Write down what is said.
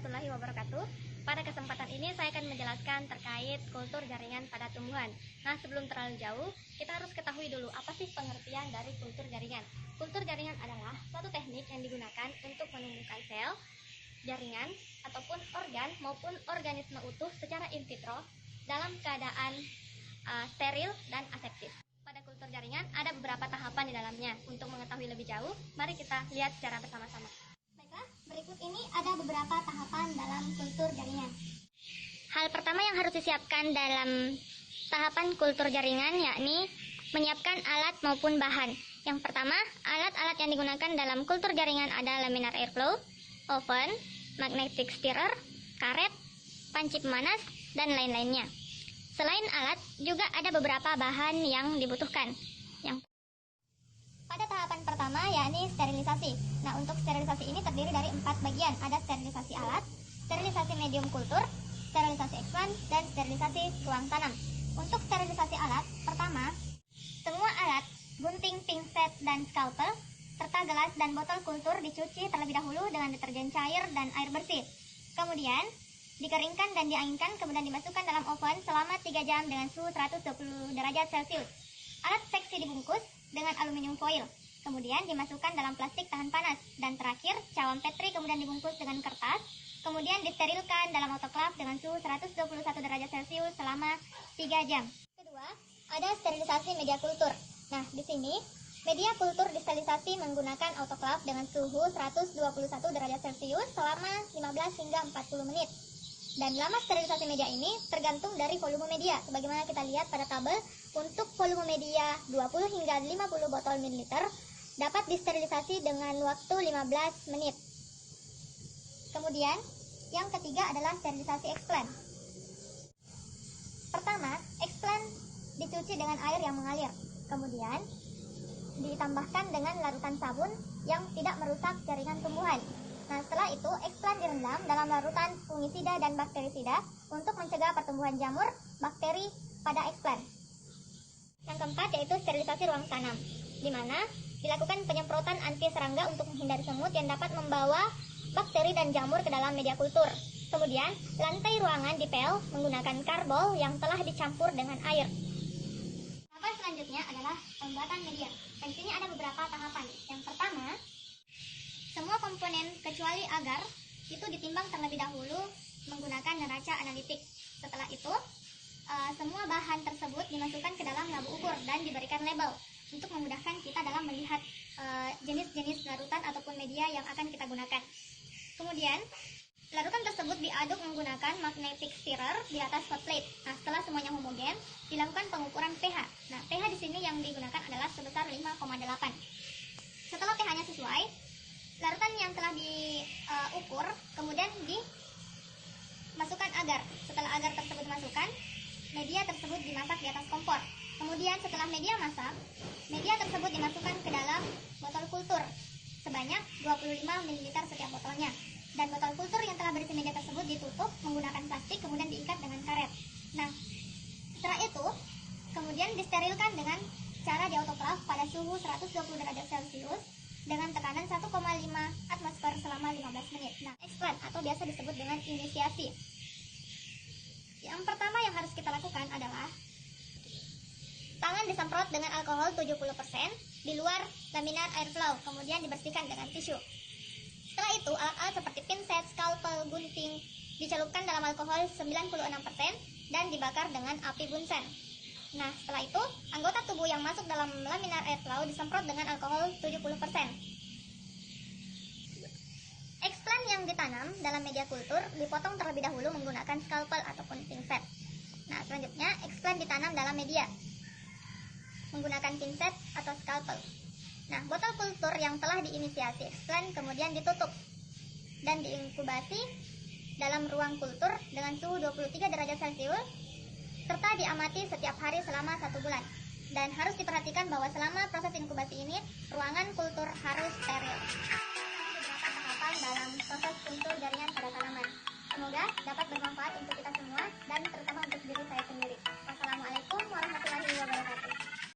warahmatullahi wabarakatuh. Pada kesempatan ini saya akan menjelaskan terkait kultur jaringan pada tumbuhan. Nah, sebelum terlalu jauh, kita harus ketahui dulu apa sih pengertian dari kultur jaringan. Kultur jaringan adalah suatu teknik yang digunakan untuk menumbuhkan sel, jaringan, ataupun organ maupun organisme utuh secara in vitro dalam keadaan steril dan aseptis. Pada kultur jaringan ada beberapa tahapan di dalamnya. Untuk mengetahui lebih jauh, mari kita lihat secara bersama-sama. Baiklah, berikut ini ada beberapa tahapan dalam kultur jaringan. Hal pertama yang harus disiapkan dalam tahapan kultur jaringan yakni menyiapkan alat maupun bahan. Yang pertama, alat-alat yang digunakan dalam kultur jaringan ada laminar airflow, oven, magnetic stirrer, karet, panci pemanas, dan lain-lainnya. Selain alat, juga ada beberapa bahan yang dibutuhkan. Pada tahapan pertama, yakni sterilisasi. Nah, untuk sterilisasi ini terdiri dari 4 bagian. Ada sterilisasi alat, sterilisasi medium kultur, sterilisasi eksplan, dan sterilisasi ruang tanam. Untuk sterilisasi alat, pertama, semua alat, gunting, pinset, dan scalpel, serta gelas dan botol kultur dicuci terlebih dahulu dengan deterjen cair dan air bersih. Kemudian, dikeringkan dan dianginkan, kemudian dimasukkan dalam oven selama 3 jam dengan suhu 120 derajat Celcius. Alat seksi dibungkus dengan aluminium foil, kemudian dimasukkan dalam plastik tahan panas, dan terakhir cawang petri kemudian dibungkus dengan kertas, kemudian disterilkan dalam autoclave dengan suhu 121 derajat Celcius selama 3 jam. Kedua, ada sterilisasi media kultur. Nah, di sini media kultur disterilisasi menggunakan autoclave dengan suhu 121 derajat Celcius selama 15 hingga 40 menit. Dan lama sterilisasi media ini tergantung dari volume media. Sebagaimana kita lihat pada tabel, untuk volume media 20 hingga 50 botol mililiter dapat disterilisasi dengan waktu 15 menit. Kemudian, yang ketiga adalah sterilisasi eksplan. Pertama, eksplan dicuci dengan air yang mengalir. Kemudian, ditambahkan dengan larutan sabun yang tidak merusak jaringan tumbuhan. Nah, setelah itu, eksplan direndam dalam larutan fungisida dan bakterisida untuk mencegah pertumbuhan jamur, bakteri pada eksplan. Yang keempat yaitu sterilisasi ruang tanam, di mana dilakukan penyemprotan anti serangga untuk menghindari semut yang dapat membawa bakteri dan jamur ke dalam media kultur. Kemudian, lantai ruangan dipel menggunakan karbol yang telah dicampur dengan air. Tahapan selanjutnya adalah pembuatan media. Dan di sini ada beberapa tahapan. Yang pertama, semua komponen kecuali agar itu ditimbang terlebih dahulu menggunakan neraca analitik. Setelah itu, semua bahan tersebut dimasukkan ke dalam labu ukur dan diberikan label untuk memudahkan kita dalam melihat jenis-jenis larutan ataupun media yang akan kita gunakan. Kemudian, larutan tersebut diaduk menggunakan magnetic stirrer di atas hot plate. Nah, setelah semuanya homogen, dilakukan pengukuran pH. Nah, pH di sini yang digunakan adalah sebesar 5,8. Setelah pH-nya sesuai, larutan yang telah diukur kemudian dimasukkan agar. Setelah agar tersebut dimasukkan, media tersebut dimasak di atas kompor. Kemudian setelah media masak, media tersebut dimasukkan ke dalam botol kultur sebanyak 25 ml setiap botolnya. Dan botol kultur yang telah berisi media tersebut ditutup menggunakan plastik kemudian diikat dengan karet. Nah, setelah itu kemudian disterilkan dengan cara di autoclave pada suhu 120 derajat Celcius dengan tekanan 1,5 atmosfer selama 15 menit. Nah, eksplan atau biasa disebut dengan inisiasi. Yang pertama yang harus kita lakukan adalah tangan disemprot dengan alkohol 70% di luar laminar airflow, kemudian dibersihkan dengan tisu. Setelah itu, alat-alat seperti pinset, scalpel, gunting dicelupkan dalam alkohol 96% dan dibakar dengan api bunsen. Nah, setelah itu, anggota tubuh yang masuk dalam laminar airflow disemprot dengan alkohol 70%. Eksplan yang ditanam dalam media kultur dipotong terlebih dahulu menggunakan scalpel ataupun pinset. Nah, selanjutnya, eksplan ditanam dalam media menggunakan pinset atau scalpel. Nah, botol kultur yang telah diinisiasi eksplan kemudian ditutup dan diinkubasi dalam ruang kultur dengan suhu 23 derajat Celcius serta diamati setiap hari selama 1 bulan. Dan harus diperhatikan bahwa selama proses inkubasi ini, ruangan kultur harus steril. Beberapa tahapan dalam proses kultur jaringan pada tanaman. Semoga dapat bermanfaat untuk kita semua dan terutama untuk diri saya sendiri. Wassalamualaikum warahmatullahi wabarakatuh.